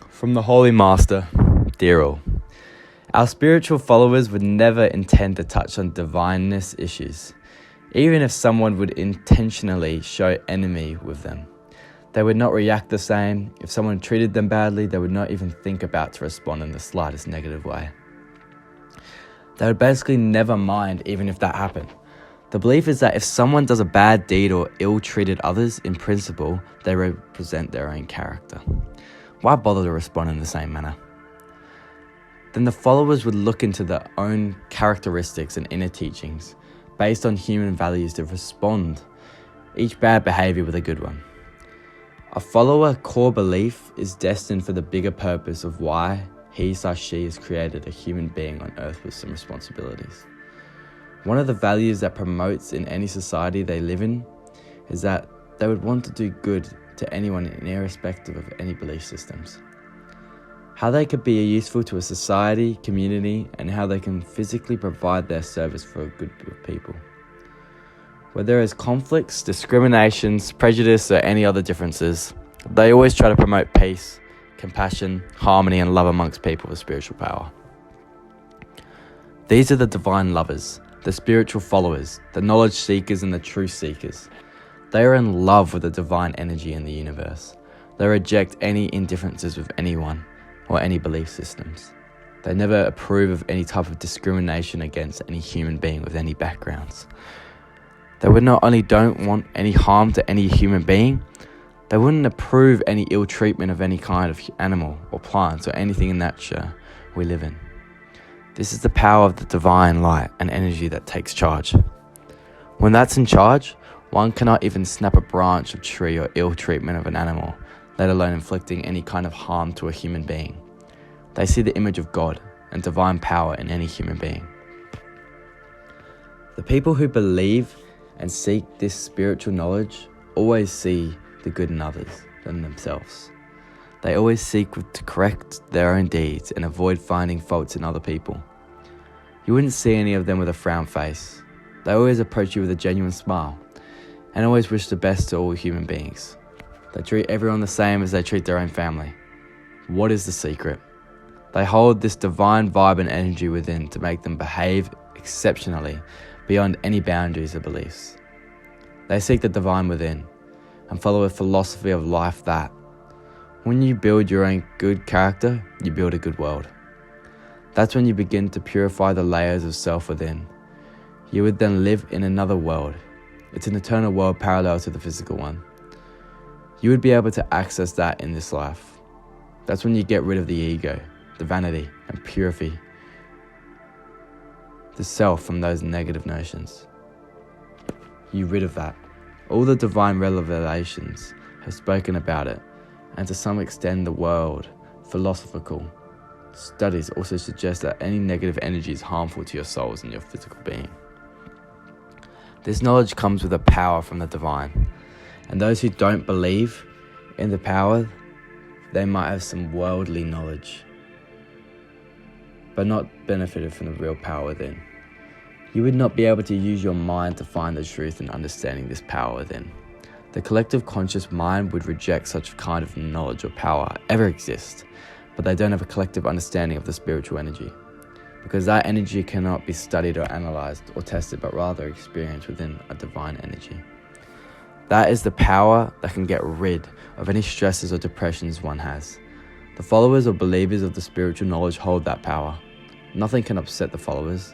From the Holy Master, dear all, our spiritual followers would never intend to touch on divineness issues, even if someone would intentionally show enemy with them. They would not react the same. If someone treated them badly, they would not even think about to respond in the slightest negative way. They would basically never mind even if that happened. The belief is that if someone does a bad deed or ill-treated others, in principle, they represent their own character. Why bother to respond in the same manner? Then the followers would look into their own characteristics and inner teachings based on human values to respond each bad behavior with a good one. A follower core belief is destined for the bigger purpose of why he/she has created a human being on earth with some responsibilities. One of the values that promotes in any society they live in is that they would want to do good to anyone irrespective of any belief systems. How they could be useful to a society, community, and how they can physically provide their service for a good of people. Where there is conflicts, discriminations, prejudice, or any other differences, they always try to promote peace, compassion, harmony, and love amongst people with spiritual power. These are the divine lovers, the spiritual followers, the knowledge seekers, and the truth seekers. They are in love with the divine energy in the universe. They reject any indifferences with anyone or any belief systems. They never approve of any type of discrimination against any human being with any backgrounds. They would not only don't want any harm to any human being, they wouldn't approve any ill treatment of any kind of animal or plants or anything in nature we live in. This is the power of the divine light and energy that takes charge. When that's in charge, one cannot even snap a branch of tree or ill treatment of an animal, let alone inflicting any kind of harm to a human being. They see the image of God and divine power in any human being. The people who believe and seek this spiritual knowledge always see the good in others than themselves. They always seek to correct their own deeds and avoid finding faults in other people. You wouldn't see any of them with a frown face. They always approach you with a genuine smile and always wish the best to all human beings. They treat everyone the same as they treat their own family. What is the secret? They hold this divine vibe and energy within to make them behave exceptionally beyond any boundaries or beliefs. They seek the divine within and follow a philosophy of life that when you build your own good character, you build a good world. That's when you begin to purify the layers of self within. You would then live in another world. It's an eternal world parallel to the physical one. You would be able to access that in this life. That's when you get rid of the ego, the vanity, and purify the self from those negative notions. You rid of that. All the divine revelations have spoken about it, and to some extent the world philosophical studies also suggest that any negative energy is harmful to your souls and your physical being. This knowledge comes with a power from the divine, and those who don't believe in the power, they might have some worldly knowledge, but not benefited from the real power within. You would not be able to use your mind to find the truth in understanding this power within. The collective conscious mind would reject such kind of knowledge or power ever exist, but they don't have a collective understanding of the spiritual energy, because that energy cannot be studied or analyzed or tested, but rather experienced within a divine energy. That is the power that can get rid of any stresses or depressions one has. The followers or believers of the spiritual knowledge hold that power. Nothing can upset the followers.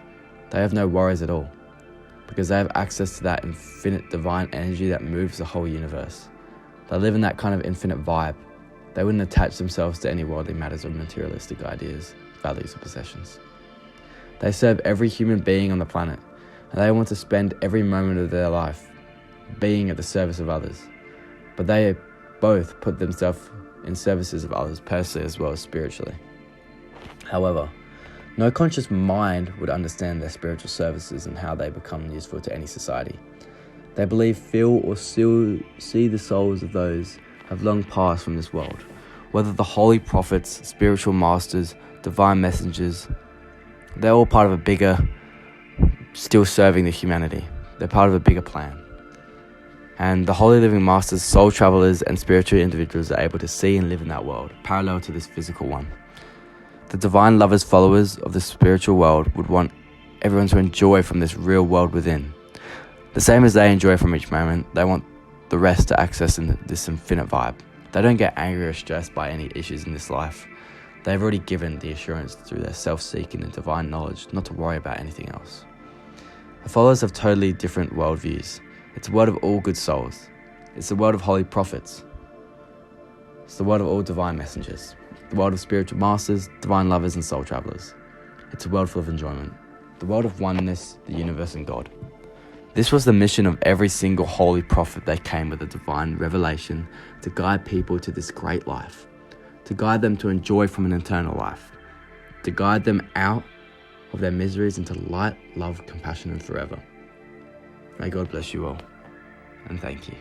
They have no worries at all, because they have access to that infinite divine energy that moves the whole universe. They live in that kind of infinite vibe. They wouldn't attach themselves to any worldly matters or materialistic ideas, values, or possessions. They serve every human being on the planet, and they want to spend every moment of their life being at the service of others. But they both put themselves in services of others personally as well as spiritually. However, no conscious mind would understand their spiritual services and how they become useful to any society. They believe, feel, or see the souls of those who have long passed from this world, whether the holy prophets, spiritual masters, divine messengers. They're all part of a bigger, still serving the humanity. They're part of a bigger plan. And the Holy Living Masters, soul travelers, and spiritual individuals are able to see and live in that world, parallel to this physical one. The divine lovers, followers of the spiritual world, would want everyone to enjoy from this real world within. The same as they enjoy from each moment, they want the rest to access this infinite vibe. They don't get angry or stressed by any issues in this life. They've already given the assurance through their self-seeking and divine knowledge not to worry about anything else. The followers have totally different worldviews. It's a world of all good souls. It's the world of holy prophets. It's the world of all divine messengers. The world of spiritual masters, divine lovers, and soul travelers. It's a world full of enjoyment. The world of oneness, the universe, and God. This was the mission of every single holy prophet that came with a divine revelation to guide people to this great life, to guide them to enjoy from an eternal life, to guide them out of their miseries into light, love, compassion, and forever. May God bless you all, and thank you.